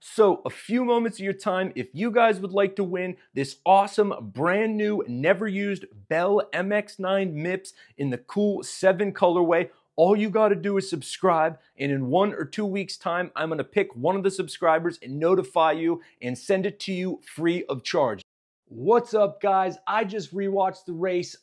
So a few moments of your time, if you guys would like to win this awesome, brand new, never used Bell MX-9 MIPS in the cool 7 colorway, all you got to do is subscribe, and in 1 or 2 weeks time, I'm going to pick one of the subscribers and notify you and send it to you free of charge. What's up, guys? I just rewatched the race.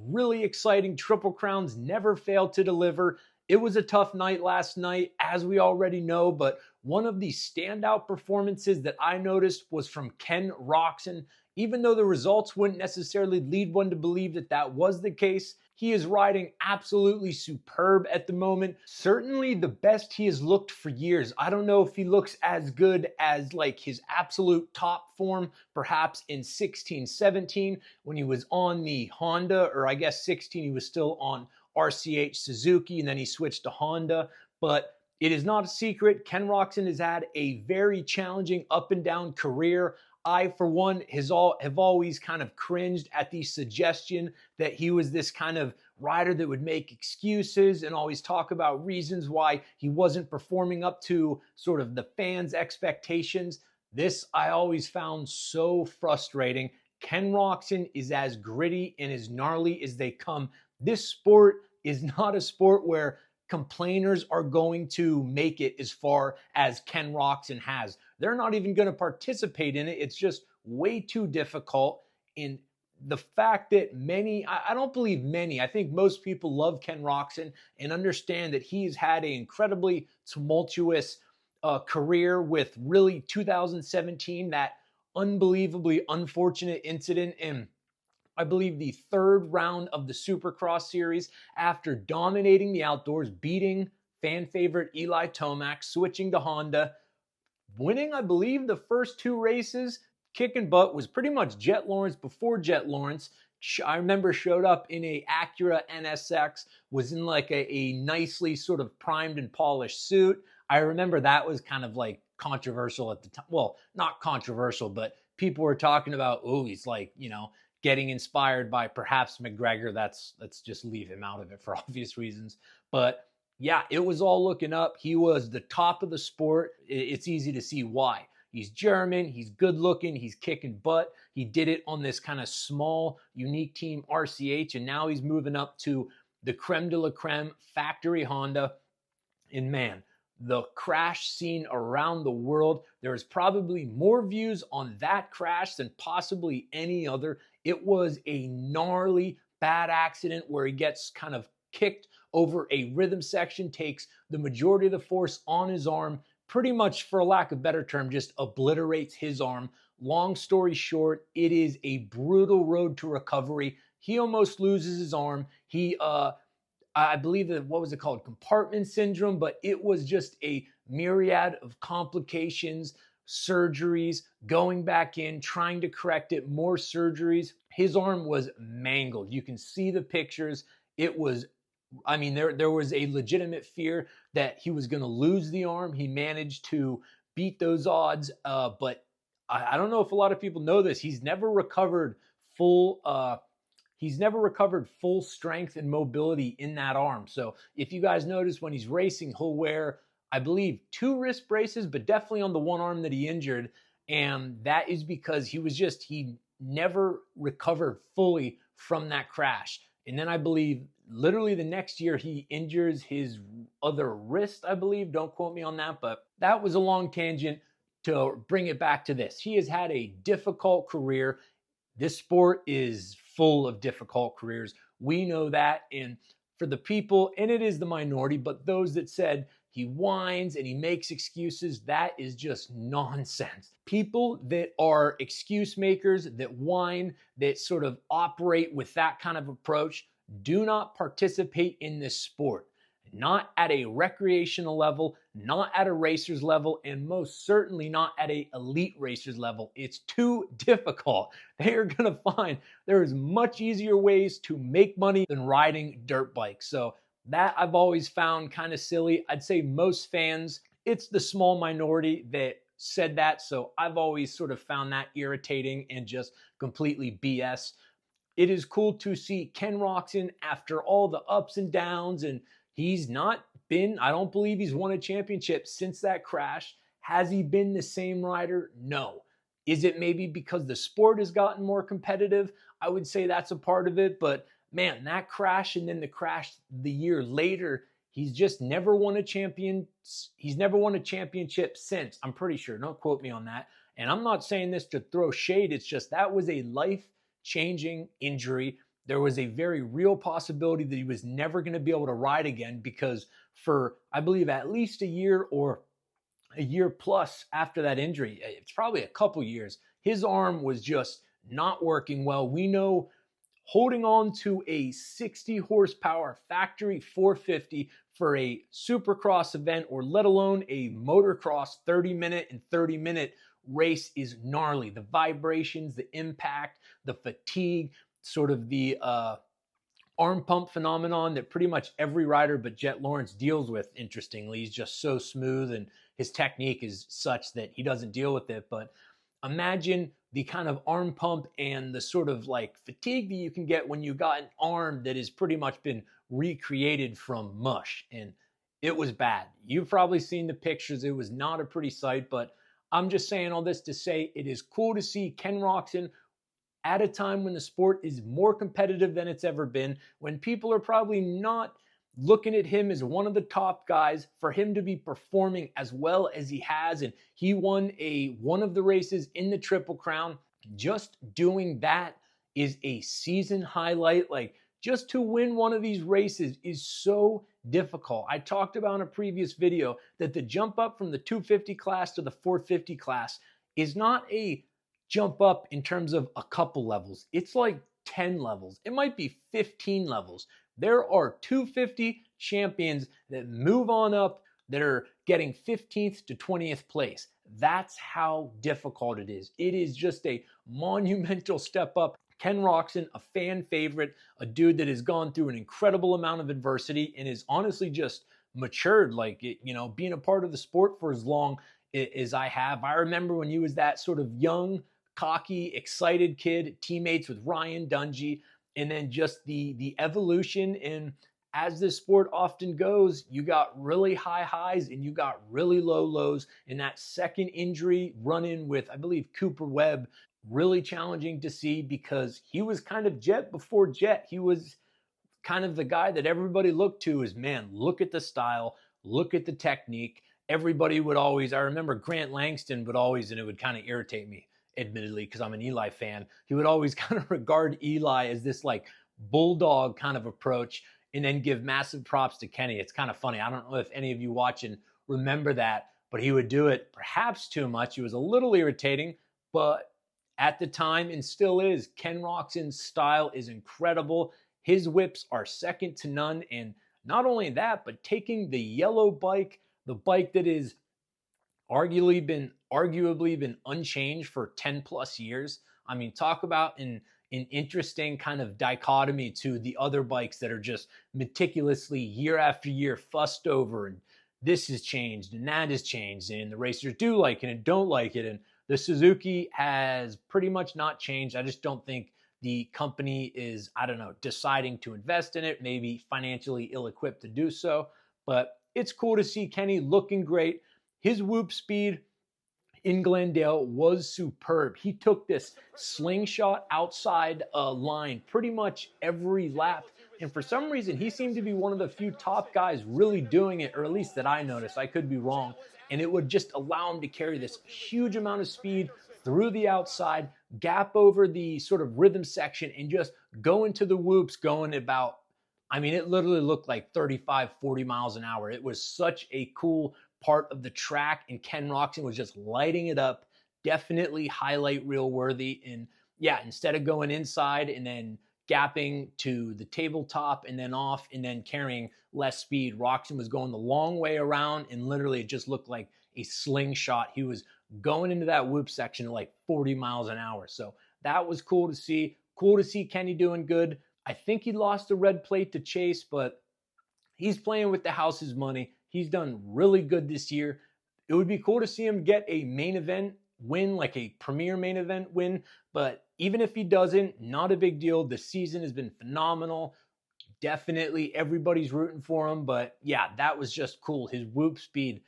Really exciting. Triple Crowns never failed to deliver. It was a tough night last night, as we already know, but one of the standout performances that I noticed was from Ken Roczen. Even though the results wouldn't necessarily lead one to believe that that was the case, he is riding absolutely superb at the moment. Certainly the best he has looked for years. I don't know if he looks as good as like his absolute top form, perhaps in 16, 17 when he was on the Honda, or I guess 16 he was still on RCH Suzuki, and then he switched to Honda. But it is not a secret, Ken Roczen has had a very challenging up and down career. I, for one, have always kind of cringed at the suggestion that he was this kind of rider that would make excuses and always talk about reasons why he wasn't performing up to sort of the fans' expectations. This I always found so frustrating. Ken Roczen is as gritty and as gnarly as they come. This sport is not a sport where complainers are going to make it as far as Ken Roczen has. They're not even going to participate in it. It's just way too difficult. And the fact that many, I don't believe many, I think most people love Ken Roczen and understand that he's had an incredibly tumultuous career with really 2017, that unbelievably unfortunate incident in, I believe, the 3rd round of the Supercross series after dominating the outdoors, beating fan favorite Eli Tomac, switching to Honda, winning, I believe, the first 2 races, kicking butt, was pretty much Jet Lawrence before Jet Lawrence. I remember showed up in a Acura NSX, was in like a nicely sort of primed and polished suit. I remember that was kind of like controversial at the time. Well, not controversial, but people were talking about, oh, he's like, getting inspired by perhaps McGregor. Let's just leave him out of it for obvious reasons. But yeah, it was all looking up. He was the top of the sport. It's easy to see why. He's German, he's good looking, he's kicking butt. He did it on this kind of small, unique team, RCH, and now he's moving up to the creme de la creme factory Honda. And man, the crash scene around the world, there's probably more views on that crash than possibly any other. It was a gnarly, bad accident where he gets kind of kicked over a rhythm section, takes the majority of the force on his arm, pretty much, for a lack of better term, just obliterates his arm. Long story short, it is a brutal road to recovery. He almost loses his arm. I believe that, what was it called? Compartment syndrome, but it was just a myriad of complications, surgeries, going back in, trying to correct it, more surgeries. His arm was mangled. You can see the pictures. It was, there was a legitimate fear that he was going to lose the arm. He managed to beat those odds, but I don't know if a lot of people know this. He's never recovered full strength and mobility in that arm. So if you guys notice, when he's racing, he'll wear, I believe, 2 wrist braces, but definitely on the one arm that he injured. And that is because he never recovered fully from that crash. And then I believe literally the next year he injures his other wrist, I believe. Don't quote me on that, but that was a long tangent to bring it back to this. He has had a difficult career. This sport is full of difficult careers. We know that. And for the people, and it is the minority, but those that said he whines and he makes excuses, that is just nonsense. People that are excuse makers, that whine, that sort of operate with that kind of approach, do not participate in this sport. Not at a recreational level, not at a racer's level, and most certainly not at an elite racer's level. It's too difficult. They are going to find there is much easier ways to make money than riding dirt bikes. So that I've always found kind of silly. I'd say most fans, it's the small minority that said that. So I've always sort of found that irritating and just completely BS. It is cool to see Ken Roczen, after all the ups and downs, and he's not been, I don't believe he's won a championship since that crash, Has he been the same rider? No. Is it maybe because the sport has gotten more competitive? I would say that's a part of it, but man, that crash and then the crash the year later, he's just never won a champion. He's never won a championship since. I'm pretty sure. Don't quote me on that. And I'm not saying this to throw shade. It's just that was a life-changing injury. There was a very real possibility that he was never going to be able to ride again because for, I believe, at least a year or a year plus after that injury, it's probably a couple years, his arm was just not working well. We know holding on to a 60 horsepower factory 450 for a supercross event, or let alone a motocross 30-minute and 30-minute race, is gnarly. The vibrations, the impact, the fatigue, sort of the arm pump phenomenon that pretty much every rider but Jet Lawrence deals with. Interestingly, he's just so smooth and his technique is such that he doesn't deal with it. But imagine the kind of arm pump and the sort of like fatigue that you can get when you got an arm that has pretty much been recreated from mush. And it was bad. You've probably seen the pictures. It was not a pretty sight, but I'm just saying all this to say it is cool to see Ken Roczen at a time when the sport is more competitive than it's ever been, when people are probably not looking at him as one of the top guys, for him to be performing as well as he has. And he won one of the races in the Triple Crown. Just doing that is a season highlight. Like, just to win one of these races is so difficult. I talked about in a previous video that the jump up from the 250 class to the 450 class is not a jump up in terms of a couple levels. It's like 10 levels. It might be 15 levels. There are 250 champions that move on up that are getting 15th to 20th place. That's how difficult it is. It is just a monumental step up. Ken Roczen, a fan favorite, a dude that has gone through an incredible amount of adversity and is honestly just matured, like, being a part of the sport for as long as I have. I remember when he was that sort of young, cocky, excited kid, teammates with Ryan Dungey, and then just the evolution. And as this sport often goes, you got really high highs and you got really low lows. And that second injury run-in with, I believe, Cooper Webb, really challenging to see because he was kind of Jet before Jet. He was kind of the guy that everybody looked to as, man, look at the style, look at the technique. Everybody would always, I remember Grant Langston would always, and it would kind of irritate me, admittedly, because I'm an Eli fan, he would always kind of regard Eli as this like bulldog kind of approach and then give massive props to Kenny. It's kind of funny. I don't know if any of you watching remember that, but he would do it perhaps too much. He was a little irritating, but at the time, and still is, Ken Roczen's style is incredible. His whips are second to none. And not only that, but taking the yellow bike, the bike that is arguably been unchanged for 10 plus years. I mean, talk about an interesting kind of dichotomy to the other bikes that are just meticulously year after year fussed over, and this has changed and that has changed, and the racers do like it and don't like it. And the Suzuki has pretty much not changed. I just don't think the company is, deciding to invest in it, maybe financially ill-equipped to do so. But it's cool to see Kenny looking great. His whoop speed in Glendale was superb. He took this slingshot outside line pretty much every lap. And for some reason, he seemed to be one of the few top guys really doing it, or at least that I noticed. I could be wrong. And it would just allow him to carry this huge amount of speed through the outside, gap over the sort of rhythm section, and just go into the whoops going about, it literally looked like 35, 40 miles an hour. It was such a cool part of the track, and Ken Roczen was just lighting it up. Definitely highlight reel worthy. And yeah, instead of going inside and then gapping to the tabletop and then off and then carrying less speed, Roczen was going the long way around, and literally it just looked like a slingshot. He was going into that whoop section at like 40 miles an hour. So that was cool to see. Cool to see Kenny doing good. I think he lost the red plate to Chase, but he's playing with the house's money. He's done really good this year. It would be cool to see him get a main event win, like a premier main event win. But even if he doesn't, not a big deal. The season has been phenomenal. Definitely everybody's rooting for him. But yeah, that was just cool. His whoop speed,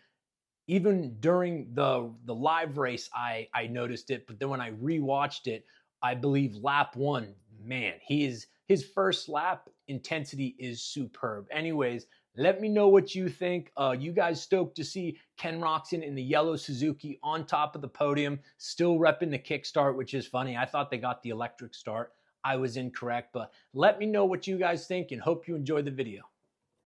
Even during the live race, I noticed it, but then when I rewatched it, I believe lap one, man, his first lap intensity is superb. Anyways, let me know what you think. You guys stoked to see Ken Roczen in the yellow Suzuki on top of the podium, still repping the kickstart, which is funny. I thought they got the electric start. I was incorrect, but let me know what you guys think and hope you enjoy the video.